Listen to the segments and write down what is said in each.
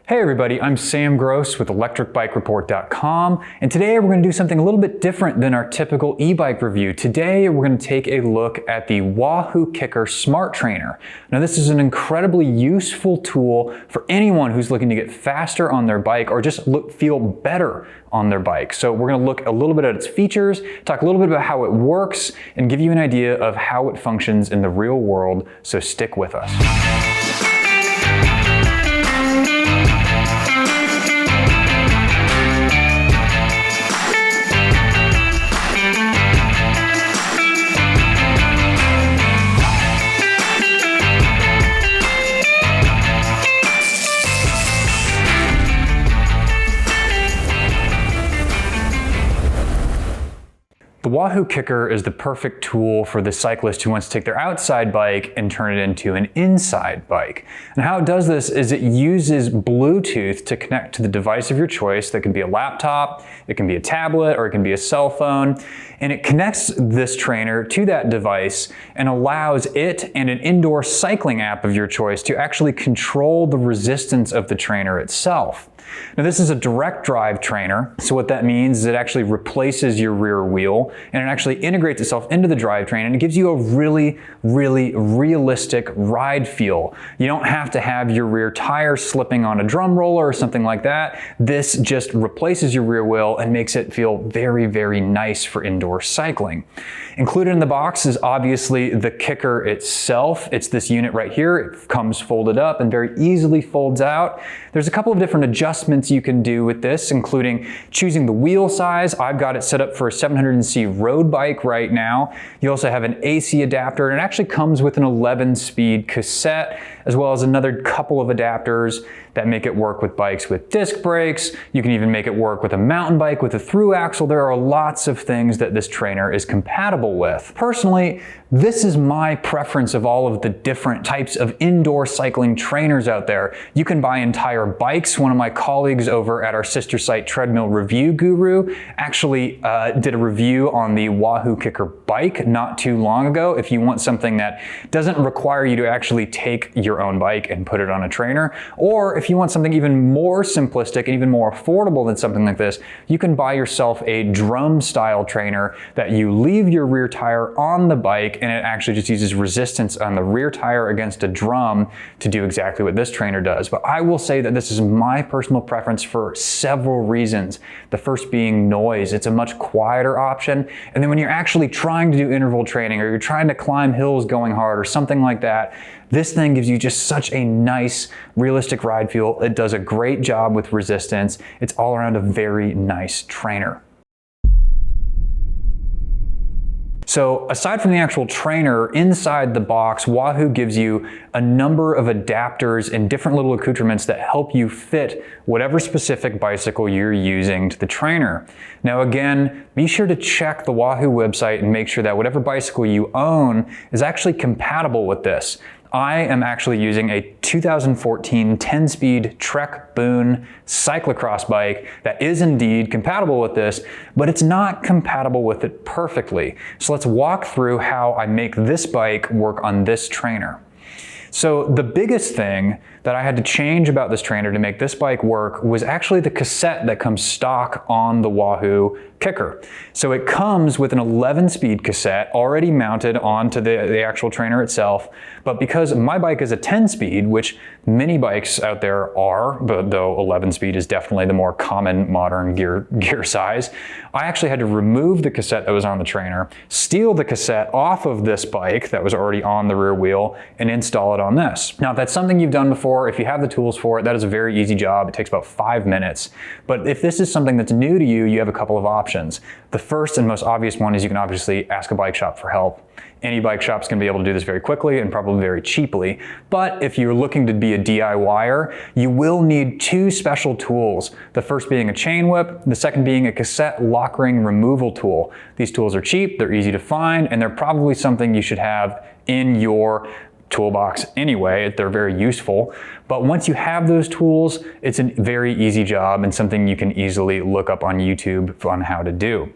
Hey everybody, I'm Sam Gross with electricbikereport.com, and today we're going to do something a little bit different than our typical e-bike review. Today we're going to take a look at the Wahoo KICKR Smart Trainer. Now this is an incredibly useful tool for anyone who's looking to get faster on their bike or just feel better on their bike. So we're going to look a little bit at its features, talk a little bit about how it works, and give you an idea of how it functions in the real world, so stick with us. The Wahoo KICKR is the perfect tool for the cyclist who wants to take their outside bike and turn it into an inside bike. And how it does this is it uses Bluetooth to connect to the device of your choice. That can be a laptop, it can be a tablet, or it can be a cell phone. And it connects this trainer to that device and allows it and an indoor cycling app of your choice to actually control the resistance of the trainer itself. Now this is a direct drive trainer, so what that means is it actually replaces your rear wheel and it actually integrates itself into the drivetrain, and it gives you a really realistic ride feel. You don't have to have your rear tire slipping on a drum roller or something like that. This just replaces your rear wheel and makes it feel very nice for indoor cycling. Included in the box is obviously the KICKR itself. It's this unit right here. It comes folded up and very easily folds out. There's a couple of different adjustments you can do with this, including choosing the wheel size. I've got it set up for a 700cc road bike right now. You also have an AC adapter, and it actually comes with an 11-speed cassette, as well as another couple of adapters that make it work with bikes with disc brakes. You can even make it work with a mountain bike with a through axle. There are lots of things that this trainer is compatible with. Personally, this is my preference of all of the different types of indoor cycling trainers out there. You can buy entire bikes. One of my colleagues over at our sister site, Treadmill Review Guru, actually did a review on the Wahoo KICKR bike not too long ago. If you want something that doesn't require you to actually take your own bike and put it on a trainer, or if you want something even more simplistic and even more affordable than something like this, you can buy yourself a drum style trainer that you leave your rear tire on the bike, and it actually just uses resistance on the rear tire against a drum to do exactly what this trainer does. But I will say that this is my personal preference for several reasons. The first being noise. It's a much quieter option. And then when you're actually trying to do interval training, or you're trying to climb hills going hard or something like that, this thing gives you just such a nice, realistic ride feel. It does a great job with resistance. It's all around a very nice trainer. So aside from the actual trainer, inside the box, Wahoo gives you a number of adapters and different little accoutrements that help you fit whatever specific bicycle you're using to the trainer. Now again, be sure to check the Wahoo website and make sure that whatever bicycle you own is actually compatible with this. I am actually using a 2014 10-speed Trek Boon cyclocross bike that is indeed compatible with this, but it's not compatible with it perfectly. So let's walk through how I make this bike work on this trainer. So the biggest thing that I had to change about this trainer to make this bike work was actually the cassette that comes stock on the Wahoo KICKR. So it comes with an 11-speed cassette already mounted onto the actual trainer itself, but because my bike is a 10-speed, which many bikes out there are, but though 11-speed is definitely the more common modern gear size, I actually had to remove the cassette that was on the trainer, steal the cassette off of this bike that was already on the rear wheel, and install it on this. Now if that's something you've done before, if you have the tools for it, that is a very easy job. It takes about 5 minutes. But if this is something that's new to you, you have a couple of options. The first and most obvious one is you can obviously ask a bike shop for help. Any bike shop's gonna be able to do this very quickly and probably very cheaply. But if you're looking to be a DIYer, you will need 2 special tools. The first being a chain whip, the second being a cassette lock ring removal tool. These tools are cheap, they're easy to find, and they're probably something you should have in your toolbox anyway. They're very useful. But once you have those tools, it's a very easy job and something you can easily look up on YouTube on how to do.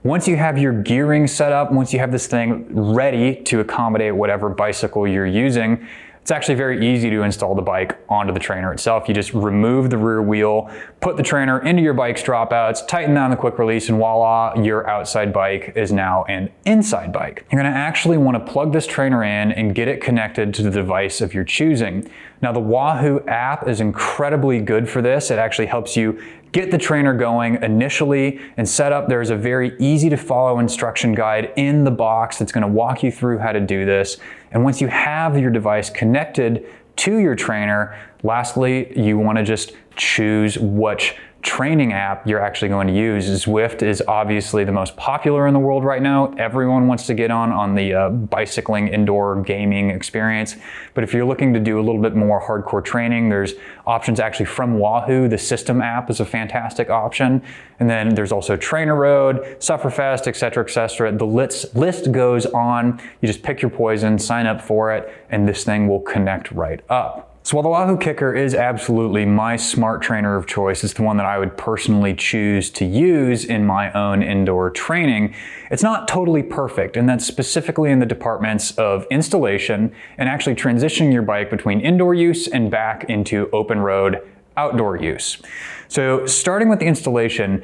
Once you have your gearing set up, once you have this thing ready to accommodate whatever bicycle you're using, It's actually very easy to install the bike onto the trainer itself. You just remove the rear wheel, put the trainer into your bike's dropouts, tighten down the quick release, and voila, your outside bike is now an inside bike. You're gonna actually wanna plug this trainer in and get it connected to the device of your choosing. Now the Wahoo app is incredibly good for this. It actually helps you get the trainer going initially and set up. There's a very easy to follow instruction guide in the box that's gonna walk you through how to do this. And once you have your device connected to your trainer, lastly, you wanna just choose which training app you're actually going to use. Zwift is obviously the most popular in the world right now. Everyone wants to get on the bicycling indoor gaming experience. But if you're looking to do a little bit more hardcore training, there's options actually from Wahoo. The SYSTM app is a fantastic option. And then there's also Trainer Road, Sufferfest, etc., etc. The list goes on. You just pick your poison, sign up for it, and this thing will connect right up. So while the Wahoo KICKR is absolutely my smart trainer of choice, it's the one that I would personally choose to use in my own indoor training, it's not totally perfect, and that's specifically in the departments of installation and actually transitioning your bike between indoor use and back into open road outdoor use. So starting with the installation,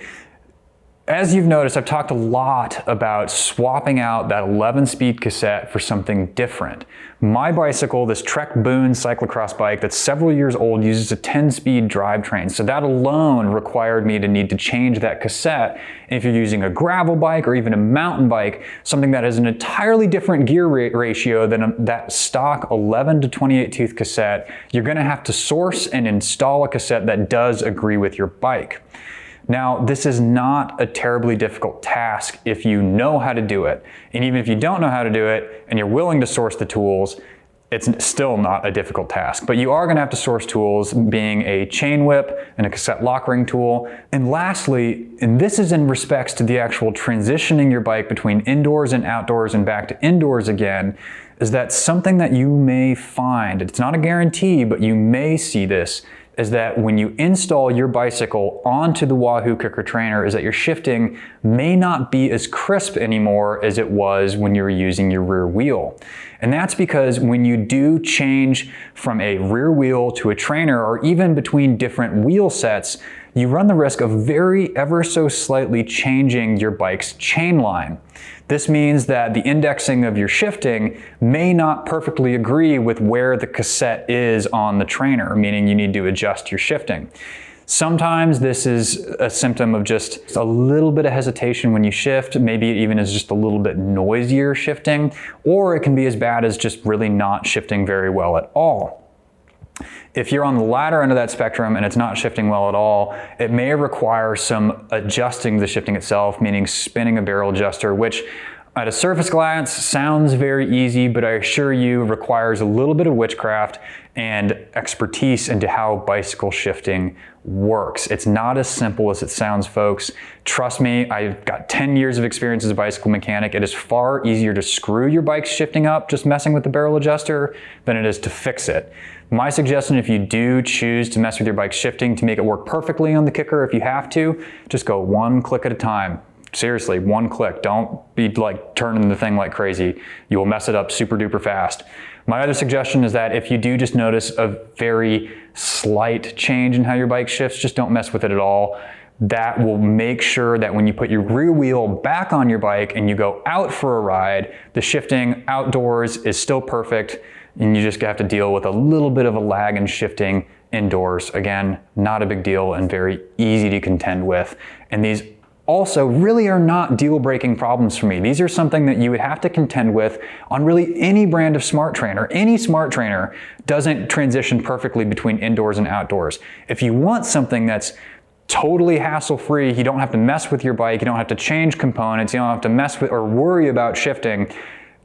as you've noticed, I've talked a lot about swapping out that 11-speed cassette for something different. My bicycle, this Trek Boone cyclocross bike that's several years old, uses a 10-speed drivetrain. So that alone required me to need to change that cassette. And if you're using a gravel bike or even a mountain bike, something that has an entirely different gear ratio than that stock 11 to 28 tooth cassette, you're gonna have to source and install a cassette that does agree with your bike. Now, this is not a terribly difficult task if you know how to do it. And even if you don't know how to do it and you're willing to source the tools, it's still not a difficult task. But you are gonna have to source tools, being a chain whip and a cassette lock ring tool. And lastly, and this is in respects to the actual transitioning your bike between indoors and outdoors and back to indoors again, is that something that you may find, it's not a guarantee, but you may see this, is that when you install your bicycle onto the Wahoo KICKR trainer, is that your shifting may not be as crisp anymore as it was when you were using your rear wheel. And that's because when you do change from a rear wheel to a trainer, or even between different wheel sets, you run the risk of ever so slightly changing your bike's chain line. This means that the indexing of your shifting may not perfectly agree with where the cassette is on the trainer, meaning you need to adjust your shifting. Sometimes this is a symptom of just a little bit of hesitation when you shift, maybe it even is just a little bit noisier shifting, or it can be as bad as just really not shifting very well at all. If you're on the latter end of that spectrum and it's not shifting well at all, it may require some adjusting the shifting itself, meaning spinning a barrel adjuster, which at a surface glance sounds very easy, but I assure you requires a little bit of witchcraft and expertise into how bicycle shifting works. It's not as simple as it sounds, folks. Trust me, I've got 10 years of experience as a bicycle mechanic. It is far easier to screw your bike's shifting up just messing with the barrel adjuster than it is to fix it. My suggestion, if you do choose to mess with your bike's shifting to make it work perfectly on the KICKR, if you have to, just go one click at a time. Seriously, one click. Don't be like turning the thing like crazy. You will mess it up super duper fast. My other suggestion is that if you do just notice a very slight change in how your bike shifts, just don't mess with it at all. That will make sure that when you put your rear wheel back on your bike and you go out for a ride, the shifting outdoors is still perfect, and you just have to deal with a little bit of a lag in shifting indoors. Again, not a big deal and very easy to contend with. And these also really are not deal-breaking problems for me. These are something that you would have to contend with on really any brand of smart trainer. Any smart trainer doesn't transition perfectly between indoors and outdoors. If you want something that's totally hassle-free, you don't have to mess with your bike, you don't have to change components, you don't have to mess with or worry about shifting,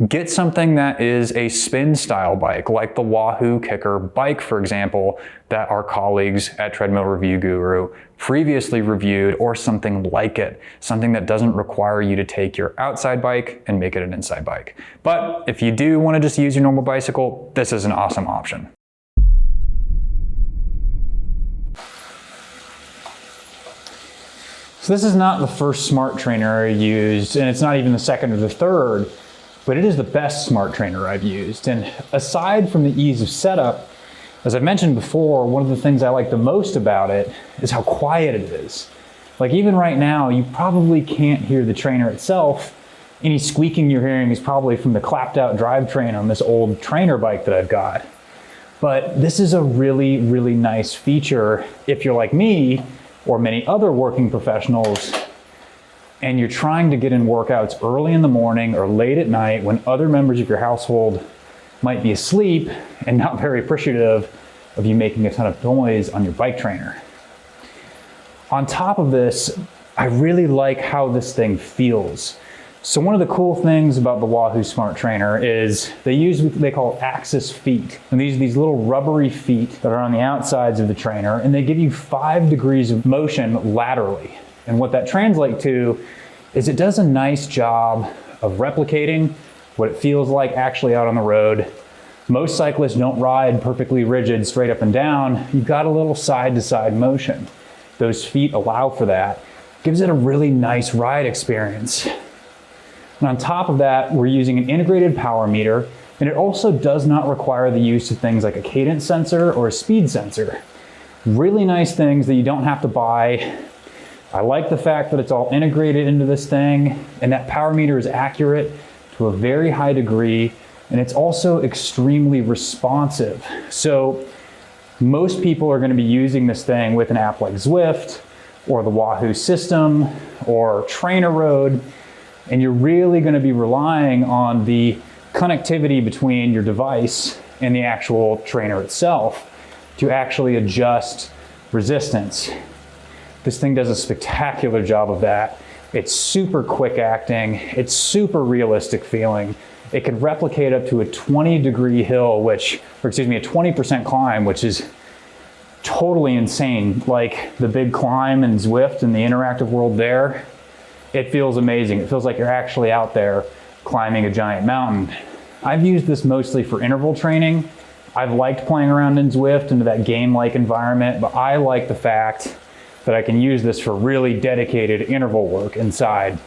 get something that is a spin style bike, like the Wahoo KICKR bike, for example, that our colleagues at Treadmill Review Guru previously reviewed, or something like it, something that doesn't require you to take your outside bike and make it an inside bike. But if you do want to just use your normal bicycle, this is an awesome option. So this is not the first smart trainer I used, and it's not even the second or the third. but it is the best smart trainer I've used. And aside from the ease of setup, as I've mentioned before, one of the things I like the most about it is how quiet it is. Like even right now, you probably can't hear the trainer itself. Any squeaking you're hearing is probably from the clapped out drivetrain on this old trainer bike that I've got. But this is a really, really nice feature if you're like me or many other working professionals and you're trying to get in workouts early in the morning or late at night when other members of your household might be asleep and not very appreciative of you making a ton of noise on your bike trainer. On top of this, I really like how this thing feels. So one of the cool things about the Wahoo Smart Trainer is they use what they call axis feet. And these little rubbery feet that are on the outsides of the trainer, and they give you 5 degrees of motion laterally. And what that translates to is it does a nice job of replicating what it feels like actually out on the road. Most cyclists don't ride perfectly rigid straight up and down. You've got a little side to side motion. Those feet allow for that. Gives it a really nice ride experience. And on top of that, we're using an integrated power meter, and it also does not require the use of things like a cadence sensor or a speed sensor. Really nice things that you don't have to buy. I like the fact that it's all integrated into this thing, and that power meter is accurate to a very high degree, and it's also extremely responsive. So most people are going to be using this thing with an app like Zwift or the Wahoo system or Trainer Road, and you're really going to be relying on the connectivity between your device and the actual trainer itself to actually adjust resistance. This thing does a spectacular job of that. It's super quick acting, it's super realistic feeling. It can replicate up to a 20-degree hill, a 20% climb, which is totally insane. Like the big climb in Zwift and the interactive world there, it feels amazing. It feels like you're actually out there climbing a giant mountain. I've used this mostly for interval training. I've liked playing around in Zwift into that game-like environment, but I like the fact that I can use this for really dedicated interval work inside.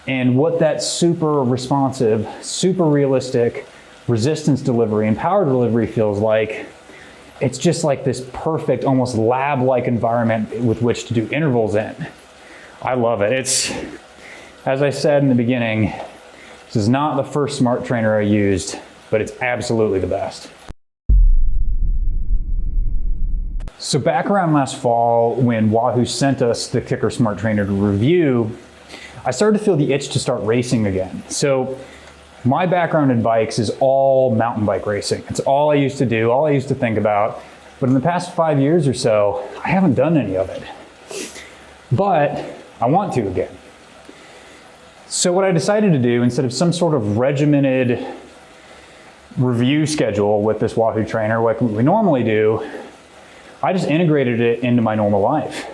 And what that super responsive, super realistic resistance delivery and power delivery feels like, it's just like this perfect, almost lab-like environment with which to do intervals in. I love it. It's, as I said in the beginning, this is not the first smart trainer I used, but it's absolutely the best. So back around last fall, when Wahoo sent us the KICKR Smart Trainer to review, I started to feel the itch to start racing again. So my background in bikes is all mountain bike racing. It's all I used to do, all I used to think about. But in the past 5 years or so, I haven't done any of it. But I want to again. So what I decided to do, instead of some sort of regimented review schedule with this Wahoo trainer like we normally do, I just integrated it into my normal life.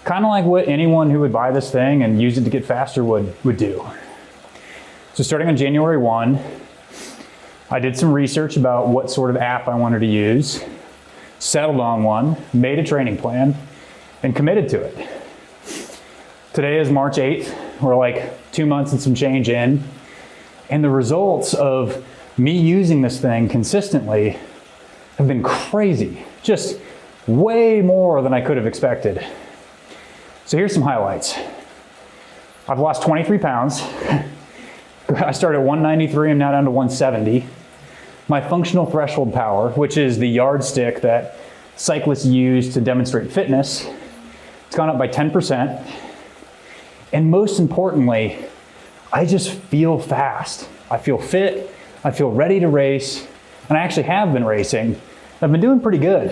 Kind of like what anyone who would buy this thing and use it to get faster would do. So starting on January 1, I did some research about what sort of app I wanted to use, settled on one, made a training plan, and committed to it. Today is March 8th. We're like 2 months and some change in. And the results of me using this thing consistently have been crazy. Just way more than I could have expected. So here's some highlights. I've lost 23 pounds. I started at 193, I'm now down to 170. My functional threshold power, which is the yardstick that cyclists use to demonstrate fitness, it's gone up by 10%. And most importantly, I just feel fast. I feel fit, I feel ready to race, and I actually have been racing. I've been doing pretty good.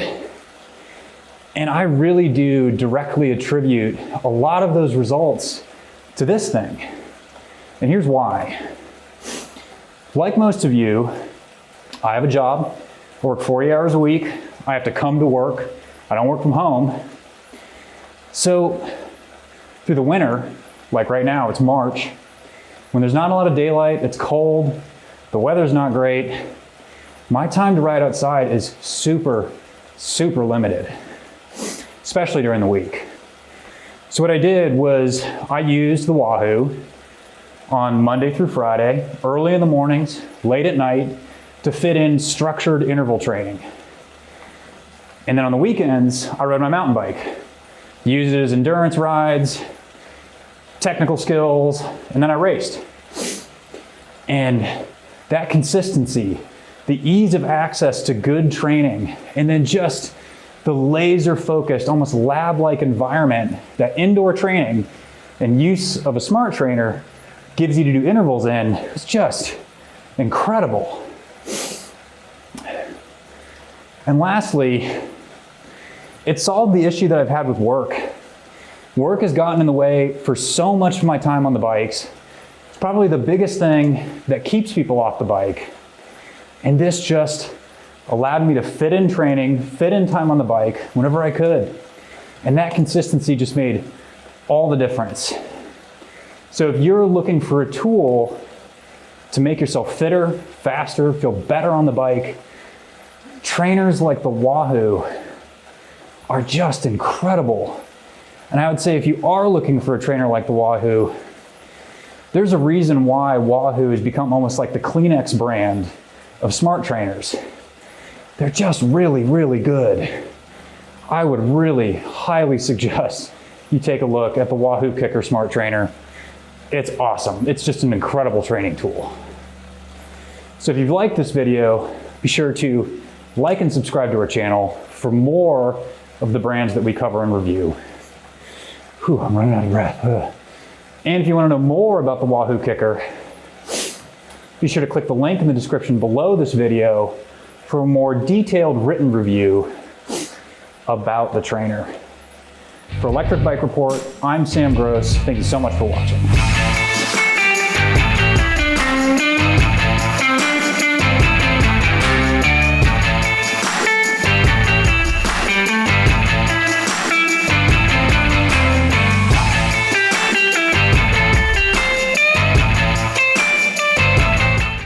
And I really do directly attribute a lot of those results to this thing. And here's why. Like most of you, I have a job, I work 40 hours a week, I have to come to work, I don't work from home. So through the winter, like right now, it's March, when there's not a lot of daylight, it's cold, the weather's not great, my time to ride outside is super, super limited, especially during the week. So what I did was I used the Wahoo, on Monday through Friday, early in the mornings, late at night, to fit in structured interval training. And then on the weekends, I rode my mountain bike. Used it as endurance rides, technical skills, and then I raced. And that consistency, the ease of access to good training, and then just the laser focused, almost lab-like environment that indoor training and use of a smart trainer gives you to do intervals in, is just incredible. And lastly, it solved the issue that I've had with work. Work has gotten in the way for so much of my time on the bikes. It's probably the biggest thing that keeps people off the bike. And this just allowed me to fit in training, fit in time on the bike whenever I could. And that consistency just made all the difference. So if you're looking for a tool to make yourself fitter, faster, feel better on the bike, trainers like the Wahoo are just incredible. And I would say if you are looking for a trainer like the Wahoo, there's a reason why Wahoo has become almost like the Kleenex brand of smart trainers. They're just really, really good. I would really highly suggest you take a look at the Wahoo KICKR Smart Trainer. It's awesome. It's just an incredible training tool. So if you've liked this video, be sure to like and subscribe to our channel for more of the brands that we cover and review. Whew, I'm running out of breath. Ugh. And if you want to know more about the Wahoo KICKR, be sure to click the link in the description below this video for a more detailed written review about the trainer. For Electric Bike Report, I'm Sam Gross. Thank you so much for watching.